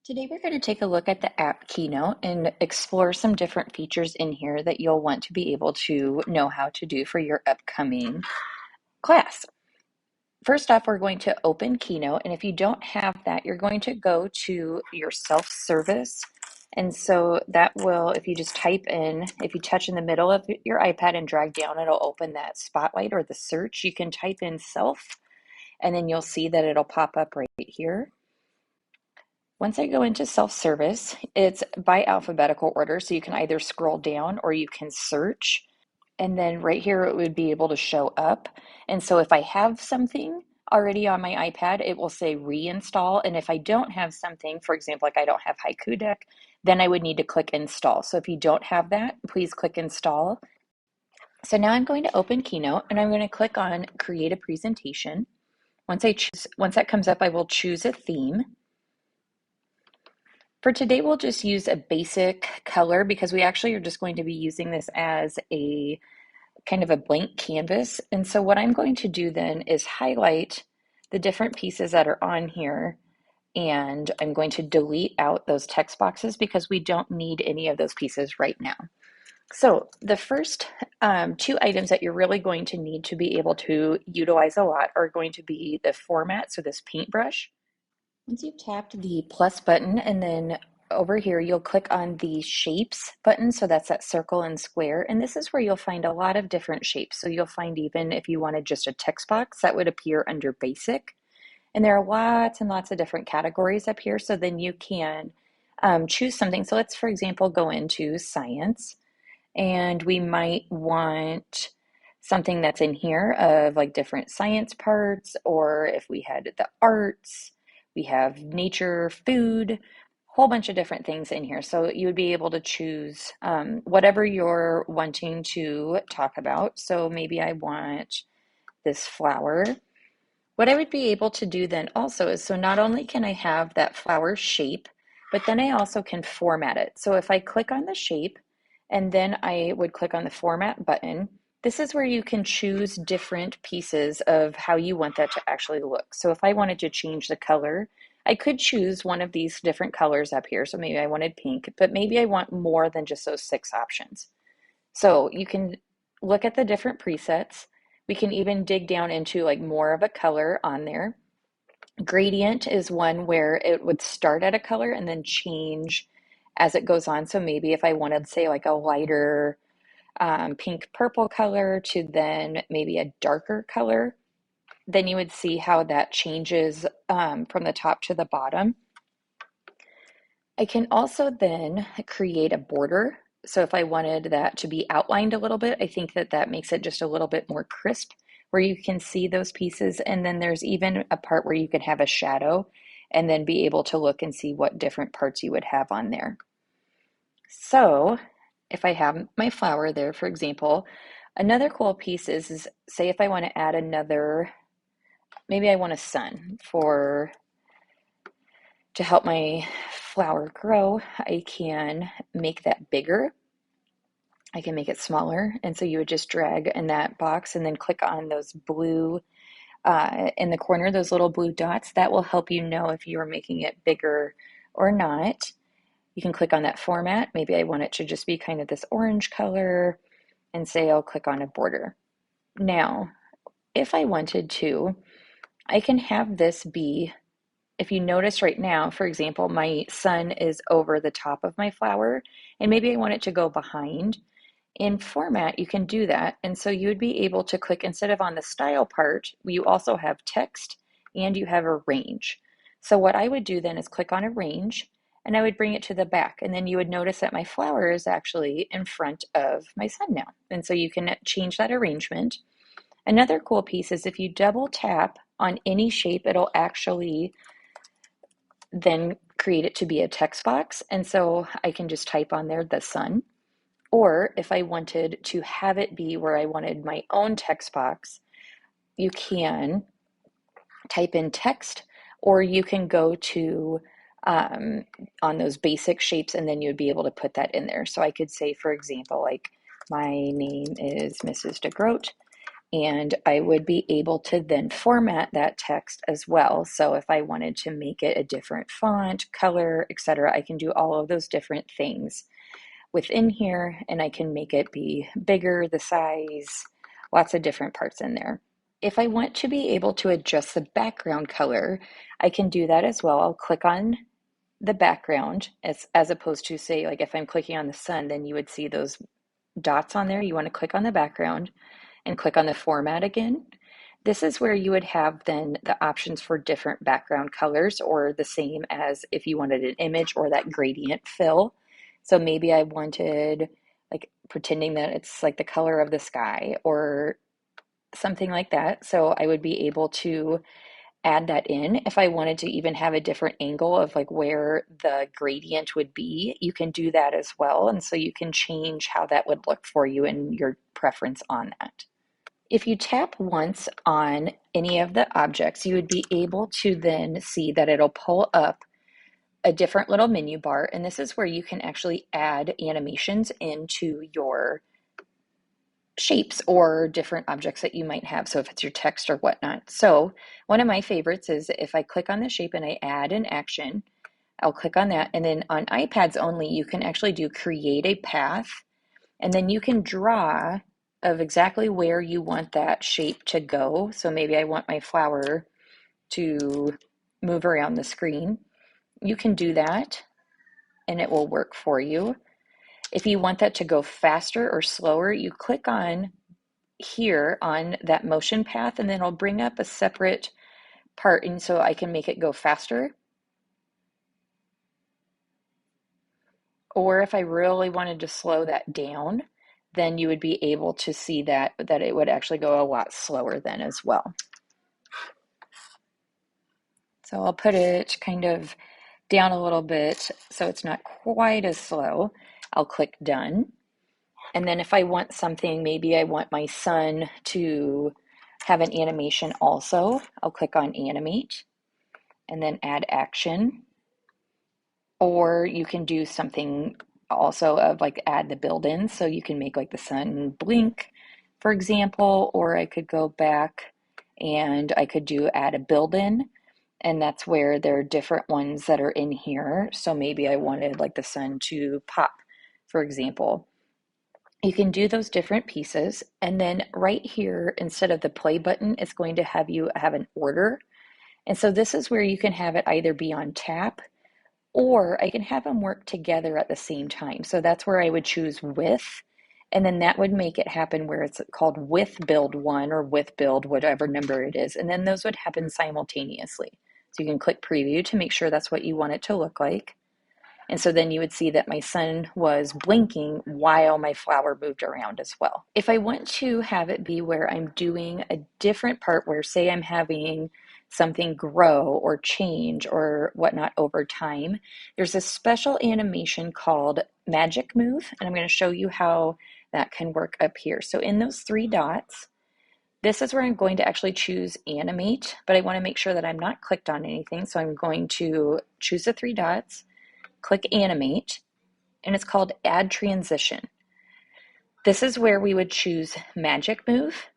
Today we're going to take a look at the app Keynote and explore some different features in here that you'll want to be able to know how to do for your upcoming class. First off, we're going to open Keynote, and if you don't have that, you're going to go to your self-service. And so that will, if you just type in, if you touch in the middle of your iPad and drag down, it'll open that spotlight or the search. You can type in self, and then you'll see that it'll pop up right here. Once I go into self-service, it's by alphabetical order, so you can either scroll down or you can search. And then right here, it would be able to show up. And so if I have something already on my iPad, it will say reinstall. And if I don't have something, for example, like I don't have Haiku Deck, then I would need to click install. So if you don't have that, please click install. So now I'm going to open Keynote and I'm going to click on create a presentation. Once that comes up, I will choose a theme. For today, we'll just use a basic color because we actually are just going to be using this as a kind of a blank canvas. And so what I'm going to do then is highlight the different pieces that are on here, and I'm going to delete out those text boxes because we don't need any of those pieces right now. So the first two items that you're really going to need to be able to utilize a lot are going to be the format, so this paintbrush. Once you've tapped the plus button, and then over here you'll click on the shapes button, so that's that circle and square, and this is where you'll find a lot of different shapes. So you'll find, even if you wanted just a text box, that would appear under basic, and there are lots and lots of different categories up here, so then you can choose something. So let's, for example, go into science, and we might want something that's in here of like different science parts, or if we had the arts, we have nature, food, a whole bunch of different things in here. So you would be able to choose whatever you're wanting to talk about. So maybe I want this flower. What I would be able to do then also is, so not only can I have that flower shape, but then I also can format it. So if I click on the shape and then I would click on the format button, this is where you can choose different pieces of how you want that to actually look. So if I wanted to change the color, I could choose one of these different colors up here. So maybe I wanted pink, but maybe I want more than just those 6 options. So you can look at the different presets. We can even dig down into like more of a color on there. Gradient is one where it would start at a color and then change as it goes on. So maybe if I wanted, say, like a lighter pink purple color to then maybe a darker color, then you would see how that changes from the top to the bottom. I can also then create a border. So if I wanted that to be outlined a little bit, I think that that makes it just a little bit more crisp, where you can see those pieces. And then there's even a part where you could have a shadow and then be able to look and see what different parts you would have on there. So if I have my flower there, for example, another cool piece is say if I want to add another, maybe I want a sun to help my flower grow, I can make that bigger. I can make it smaller. And so you would just drag in that box and then click on those blue in the corner, those little blue dots. That will help you know if you are making it bigger or not. You can click on that format. Maybe I want it to just be kind of this orange color, and say I'll click on a border. Now, if I wanted to, I can have this be, if you notice right now, for example, my sun is over the top of my flower, and maybe I want it to go behind. In format, you can do that. And so you would be able to click, instead of on the style part, you also have text and you have a range. So what I would do then is click on a range, and I would bring it to the back. And then you would notice that my flower is actually in front of my sun now. And so you can change that arrangement. Another cool piece is if you double tap on any shape, it'll actually then create it to be a text box. And so I can just type on there the sun. Or if I wanted to have it be where I wanted my own text box, you can type in text, or you can go to on those basic shapes, and then you'd be able to put that in there. So I could say, for example, like, my name is Mrs. DeGroat, And I would be able to then format that text as well. So if I wanted to make it a different font, color, etc., I can do all of those different things within here, and I can make it be bigger, the size, lots of different parts in there. If I want to be able to adjust the background color, I can do that as well. I'll click on the background as opposed to, say, like if I'm clicking on the sun, then you would see those dots on there. You want to click on the background and click on the format again. This is where you would have then the options for different background colors, or the same as if you wanted an image or that gradient fill. So maybe I wanted, like, pretending that it's like the color of the sky or something like that. So I would be able to add that in. If I wanted to even have a different angle of like where the gradient would be, you can do that as well. And so you can change how that would look for you and your preference on that. If you tap once on any of the objects, you would be able to then see that it'll pull up a different little menu bar. And this is where you can actually add animations into your shapes or different objects that you might have. So if it's your text or whatnot. So one of my favorites is if I click on the shape and I add an action, I'll click on that. And then on iPads only, you can actually do create a path, and then you can draw of exactly where you want that shape to go. So maybe I want my flower to move around the screen. You can do that and it will work for you. If you want that to go faster or slower, you click on here on that motion path, and then it'll bring up a separate part, and so I can make it go faster. Or if I really wanted to slow that down, then you would be able to see that it would actually go a lot slower then as well. So I'll put it kind of down a little bit so it's not quite as slow. I'll click done. And then if I want something, maybe I want my son to have an animation also, I'll click on animate and then add action. Or you can do something also of like add the build-ins. So you can make like the sun blink, for example, or I could go back and I could do add a build-in. And that's where there are different ones that are in here. So maybe I wanted like the sun to pop, for example. You can do those different pieces. And then right here, instead of the play button, it's going to have you have an order. And so this is where you can have it either be on tap, or I can have them work together at the same time. So that's where I would choose with, and then that would make it happen where it's called with build one or with build whatever number it is. And then those would happen simultaneously. So you can click preview to make sure that's what you want it to look like. And so then you would see that my sun was blinking while my flower moved around as well. If I want to have it be where I'm doing a different part, where say I'm having something grow or change or whatnot over time, there's a special animation called Magic Move, and I'm going to show you how that can work up here. So in those three dots, this is where I'm going to actually choose animate, but I want to make sure that I'm not clicked on anything. So I'm going to choose the three dots, click animate, and it's called add transition. This is where we would choose magic move,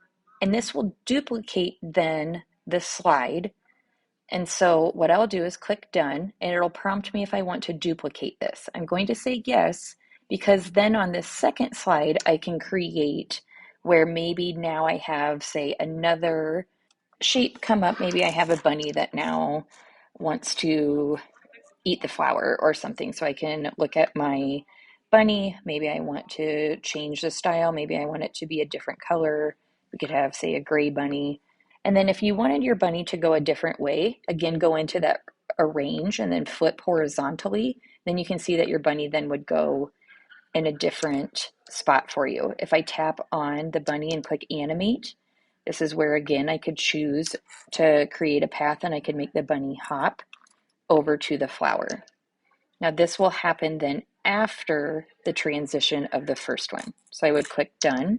and this will duplicate then the slide. And so what I'll do is click done, and it'll prompt me if I want to duplicate this. I'm going to say yes, because then on this second slide, I can create where maybe now I have, say, another shape come up. Maybe I have a bunny that now wants to eat the flower or something. So I can look at my bunny. Maybe I want to change the style. Maybe I want it to be a different color. We could have, say, a gray bunny. And then if you wanted your bunny to go a different way, again, go into that arrange and then flip horizontally. Then you can see that your bunny then would go in a different spot for you. If I tap on the bunny and click animate, this is where, again, I could choose to create a path, and I could make the bunny hop over to the flower. Now this will happen then after the transition of the first one. So I would click done.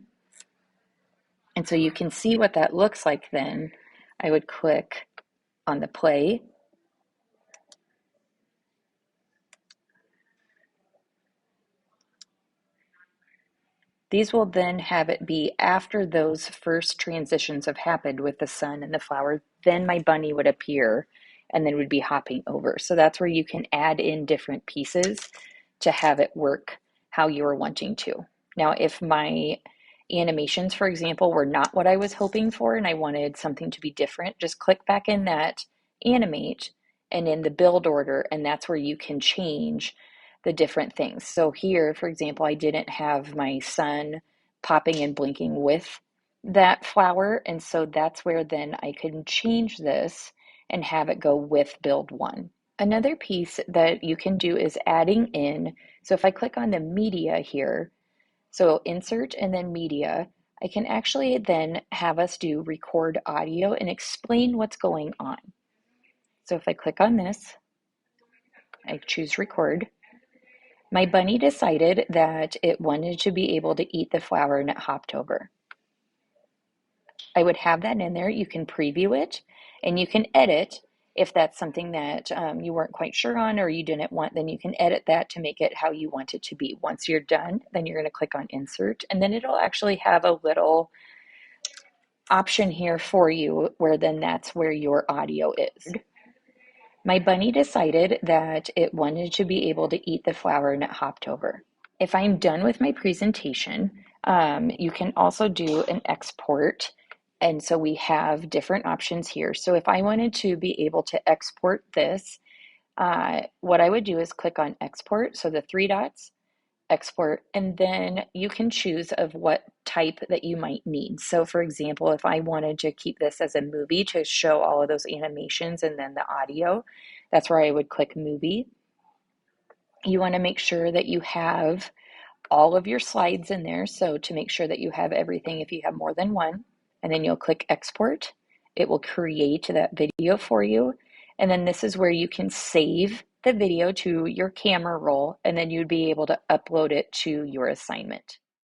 And so you can see what that looks like then. I would click on the play. These will then have it be after those first transitions have happened with the sun and the flower, then my bunny would appear and then would be hopping over. So that's where you can add in different pieces to have it work how you're wanting to. Now, if my animations, for example, were not what I was hoping for and I wanted something to be different, just click back in that animate and in the build order, and that's where you can change the different things. So here, for example, I didn't have my sun popping and blinking with that flower, and so that's where then I can change this and have it go with build one. Another piece that you can do is adding in, so if I click on the media here, so insert and then media, I can actually then have us do record audio and explain what's going on. So if I click on this, I choose record. My bunny decided that it wanted to be able to eat the flower and it hopped over. I would have that in there. You can preview it and you can edit if that's something that you weren't quite sure on or you didn't want, then you can edit that to make it how you want it to be. Once you're done, then you're going to click on insert and then it'll actually have a little option here for you where then that's where your audio is. My bunny decided that it wanted to be able to eat the flower and it hopped over. If I'm done with my presentation, you can also do an export. And so we have different options here. So if I wanted to be able to export this, what I would do is click on export. So the three dots, export, and then you can choose of what type that you might need. So for example, if I wanted to keep this as a movie to show all of those animations and then the audio, that's where I would click movie. You want to make sure that you have all of your slides in there. So to make sure that you have everything, if you have more than one, and then you'll click export, it will create that video for you. And then this is where you can save the video to your camera roll, and then you'd be able to upload it to your assignment.